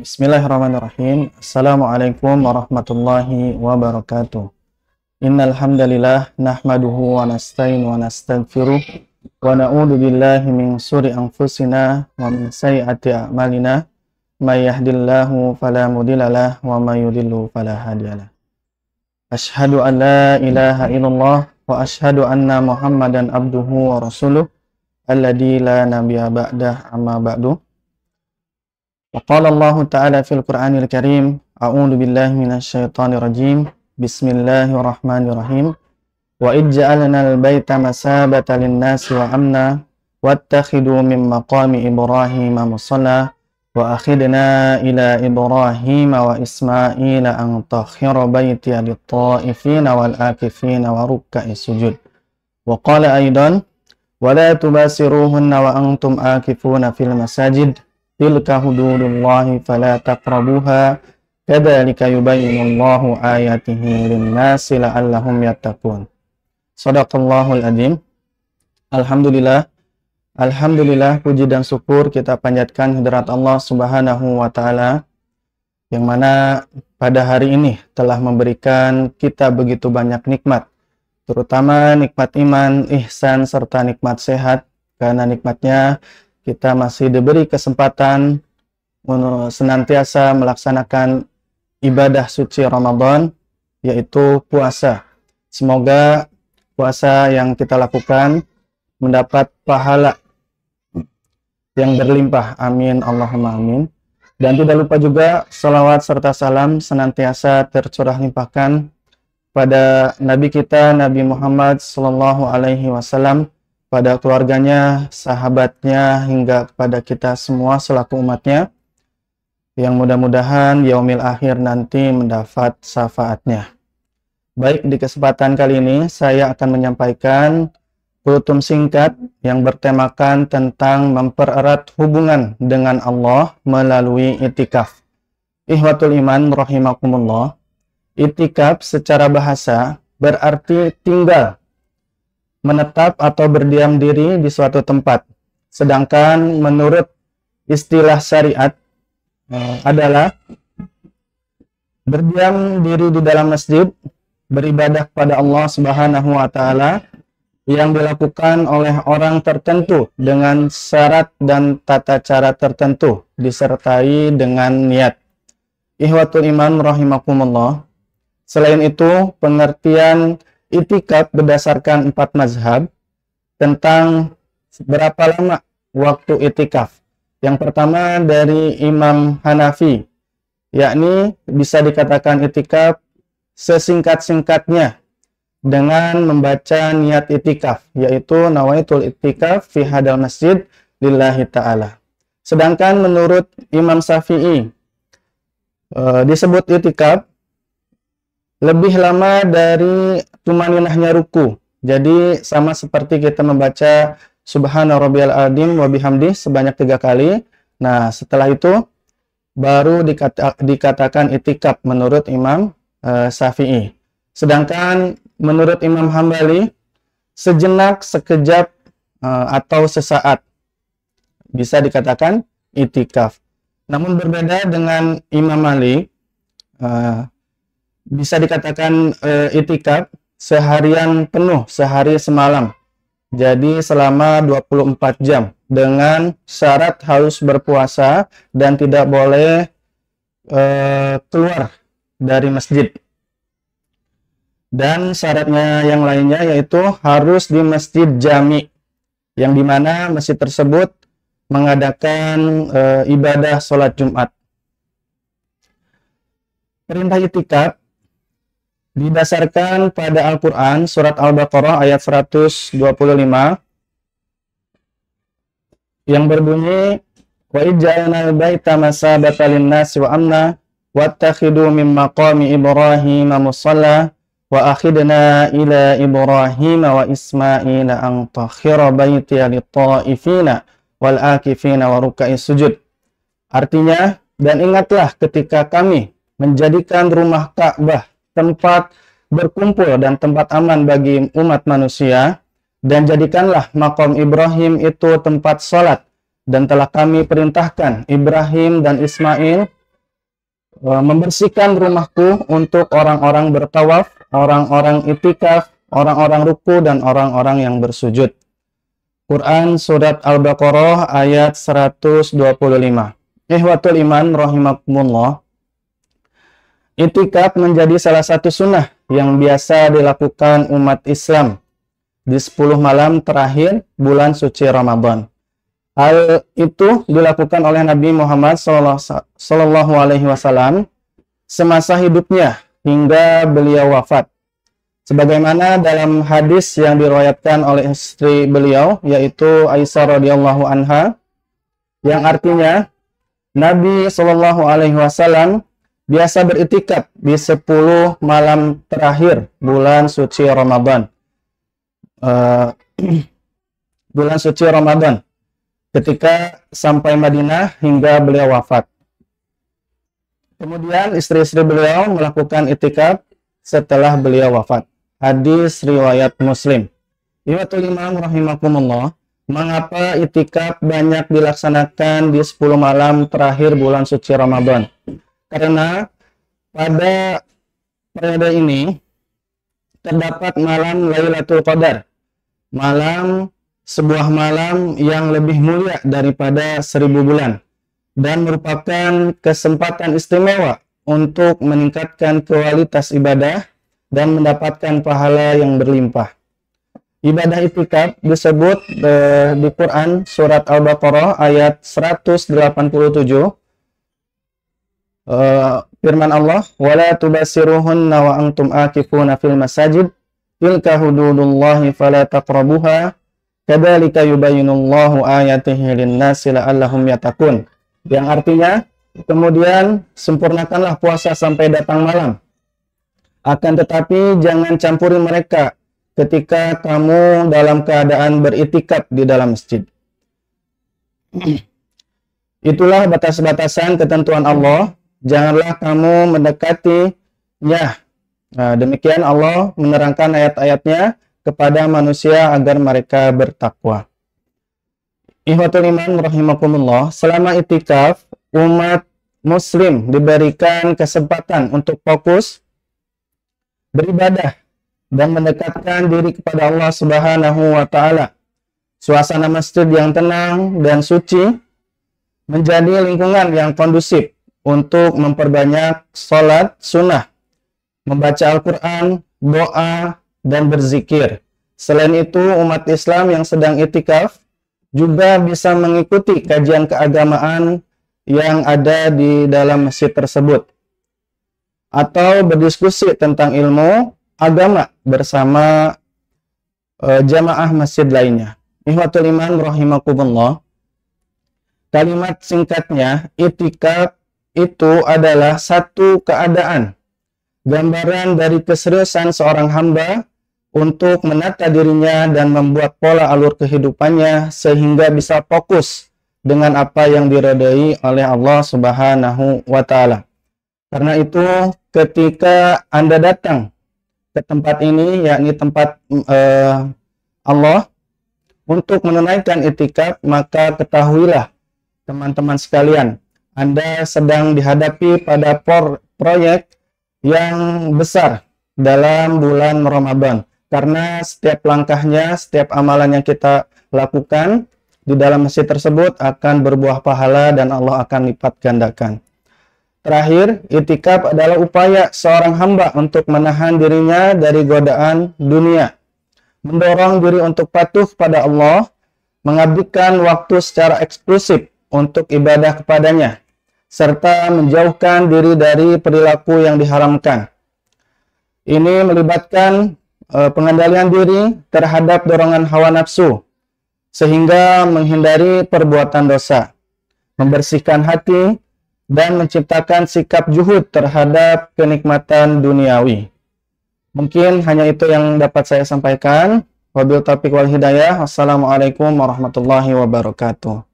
Bismillahirrahmanirrahim. Assalamualaikum warahmatullahi wabarakatuh. Innal hamdalillah nahmaduhu wa nasta'inu wa nastaghfiruh wa na'udzu billahi min shururi anfusina wa min sayyiati a'malina. May yahdihillahu fala mudhillalah wa may yudhlil fala hadiyalah. Asyhadu an la ilaha illallah wa asyhadu anna Muhammadan abduhu wa rasuluh alladzi la nabiyya ba'dah amma ba'du. Wa qala Allah ta'ala fil Qur'anil Karim, a'udzu billahi minasy syaithanir rajim. Bismillahirrahmanirrahim. Wa ij'alnal baita masabatan lin-nasi wa amna wattakhidu min maqami Ibrahim musalla wa akhidna ila Ibrahim wa Ismaila an tahhira baitiya lit-ta'ifina wal akifina wa ruk'is sujud. Wa qala aidan wa la tubasiruhunna wa antum akifuna fil masajid tilka hududullahi fala taqrabuha kadzalika yubayyinullahu ayatihi lin-nasi la'allahum yattaqun. Shadaqallahul adzim. Alhamdulillah, puji dan syukur kita panjatkan hadirat Allah Subhanahu wa taala yang mana pada hari ini telah memberikan kita begitu banyak nikmat, terutama nikmat iman, ihsan serta nikmat sehat. Karena nikmatnya kita masih diberi kesempatan senantiasa melaksanakan ibadah suci Ramadan, yaitu puasa. Semoga puasa yang kita lakukan mendapat pahala yang berlimpah. Amin, Allahumma amin. Dan tidak lupa juga salawat serta salam senantiasa tercurah limpahkan pada Nabi kita, Nabi Muhammad SAW, pada keluarganya, sahabatnya, hingga kepada kita semua selaku umatnya, yang mudah-mudahan yaumil akhir nanti mendapat syafaatnya. Baik, di kesempatan kali ini saya akan menyampaikan kultum singkat yang bertemakan tentang mempererat hubungan dengan Allah melalui itikaf. Ikhwatul iman rahimakumullah, itikaf secara bahasa berarti tinggal, menetap atau berdiam diri di suatu tempat. Sedangkan menurut istilah syariat adalah berdiam diri di dalam masjid, beribadah kepada Allah Subhanahu wa taala yang dilakukan oleh orang tertentu dengan syarat dan tata cara tertentu disertai dengan niat. Ikhwatul iman rahimakumullah. Selain itu, pengertian itikaf berdasarkan 4 mazhab tentang berapa lama waktu itikaf. Yang pertama dari Imam Hanafi, yakni bisa dikatakan itikaf sesingkat-singkatnya dengan membaca niat itikaf, yaitu nawaitul itikaf fi hadal masjid lillahi ta'ala. Sedangkan menurut Imam Syafi'i, disebut itikaf lebih lama dari tumaninahnya ruku. Jadi sama seperti kita membaca Subhana rabbiyal azim wa bihamdih sebanyak 3 kali. Nah, setelah itu baru dikatakan itikaf menurut Imam Syafi'i. Sedangkan menurut Imam Hambali, sejenak, sekejap, atau sesaat bisa dikatakan itikaf. Namun berbeda dengan Imam Malik, bisa dikatakan itikaf seharian penuh, sehari semalam. Jadi selama 24 jam dengan syarat harus berpuasa dan tidak boleh keluar dari masjid. Dan syaratnya yang lainnya yaitu harus di masjid jami, yang dimana masjid tersebut mengadakan ibadah sholat Jumat. Perintah itikaf didasarkan pada Al-Quran, surat Al-Baqarah ayat 125, yang berbunyi, wa ij'alnal baita masabatan lin-nasi wa amna wattakhidu min maqami Ibrahim musalla wa akhidna ila Ibrahim wa Ismaila an tahhira baitiya lit-ta'ifina wal akifina wa ruk'is sujud. Artinya, dan ingatlah ketika kami menjadikan rumah Ka'bah tempat berkumpul dan tempat aman bagi umat manusia, dan jadikanlah maqam Ibrahim itu tempat sholat, dan telah kami perintahkan Ibrahim dan Ismail membersihkan rumahku untuk orang-orang bertawaf, orang-orang itikaf, orang-orang ruku, dan orang-orang yang bersujud. Quran Surat Al-Baqarah ayat 125. Ikhwatul iman rahimakumullah. Itikaf menjadi salah satu sunnah yang biasa dilakukan umat Islam di 10 malam terakhir bulan suci Ramadan. Hal itu dilakukan oleh Nabi Muhammad Sallallahu Alaihi Wasallam semasa hidupnya hingga beliau wafat. Sebagaimana dalam hadis yang diriwayatkan oleh istri beliau, yaitu Aisyah radhiyallahu anha, yang artinya Nabi Sallallahu Alaihi Wasallam biasa beritikaf di 10 malam terakhir bulan suci Ramadan. Bulan suci Ramadan ketika sampai Madinah hingga beliau wafat. Kemudian istri-istri beliau melakukan itikaf setelah beliau wafat. Hadis riwayat Muslim. Iwatul imam rahimakumullah. Mengapa itikaf banyak dilaksanakan di 10 malam terakhir bulan suci Ramadan? Karena pada periode ini terdapat malam Lailatul Qadar, sebuah malam yang lebih mulia daripada 1000 bulan, dan merupakan kesempatan istimewa untuk meningkatkan kualitas ibadah dan mendapatkan pahala yang berlimpah. Ibadah itikaf disebut di Quran Surat Al-Baqarah ayat 187. Firman Allah, wala tubasiruhunna wa antum akifuna fil masajid tilka hududullahi fala taqrabuha kadzalika yubayyinullahu ayatihi lin-nasi la'allahum yattaqun. Yang artinya, kemudian sempurnakanlah puasa sampai datang malam, akan tetapi jangan campuri mereka ketika kamu dalam keadaan beritikaf di dalam masjid. Itulah batas-batasan ketentuan Allah. Janganlah kamu mendekatinya. Nah, demikian Allah menerangkan ayat-ayatnya kepada manusia agar mereka bertakwa. Ikhwatul iman rahimakumullah. Selama itikaf, umat muslim diberikan kesempatan untuk fokus beribadah dan mendekatkan diri kepada Allah Subhanahu wa Ta'ala. Suasana masjid yang tenang dan suci menjadi lingkungan yang kondusif untuk memperbanyak sholat sunnah, membaca Al-Quran, doa, dan berzikir. Selain itu, umat Islam yang sedang itikaf juga bisa mengikuti kajian keagamaan yang ada di dalam masjid tersebut, atau berdiskusi tentang ilmu agama bersama jamaah masjid lainnya. Ikhwatul iman rahimakumullah. Kalimat singkatnya, itikaf itu adalah satu keadaan, gambaran dari keseriusan seorang hamba untuk menata dirinya dan membuat pola alur kehidupannya sehingga bisa fokus dengan apa yang diridhai oleh Allah Subhanahu wa Ta'ala. Karena itu, ketika Anda datang ke tempat ini, yakni tempat Allah, untuk menunaikan itikaf, maka ketahuilah teman-teman sekalian, Anda sedang dihadapi pada proyek yang besar dalam bulan Ramadan. Karena setiap langkahnya, setiap amalan yang kita lakukan di dalam masjid tersebut akan berbuah pahala dan Allah akan lipat gandakan. Terakhir, itikaf adalah upaya seorang hamba untuk menahan dirinya dari godaan dunia, mendorong diri untuk patuh pada Allah, mengabdikan waktu secara eksklusif untuk ibadah kepadanya, serta menjauhkan diri dari perilaku yang diharamkan. Ini melibatkan pengendalian diri terhadap dorongan hawa nafsu, sehingga menghindari perbuatan dosa, membersihkan hati, dan menciptakan sikap juhud terhadap kenikmatan duniawi. Mungkin hanya itu yang dapat saya sampaikan. Wabil taufiq wal hidayah. Wassalamualaikum warahmatullahi wabarakatuh.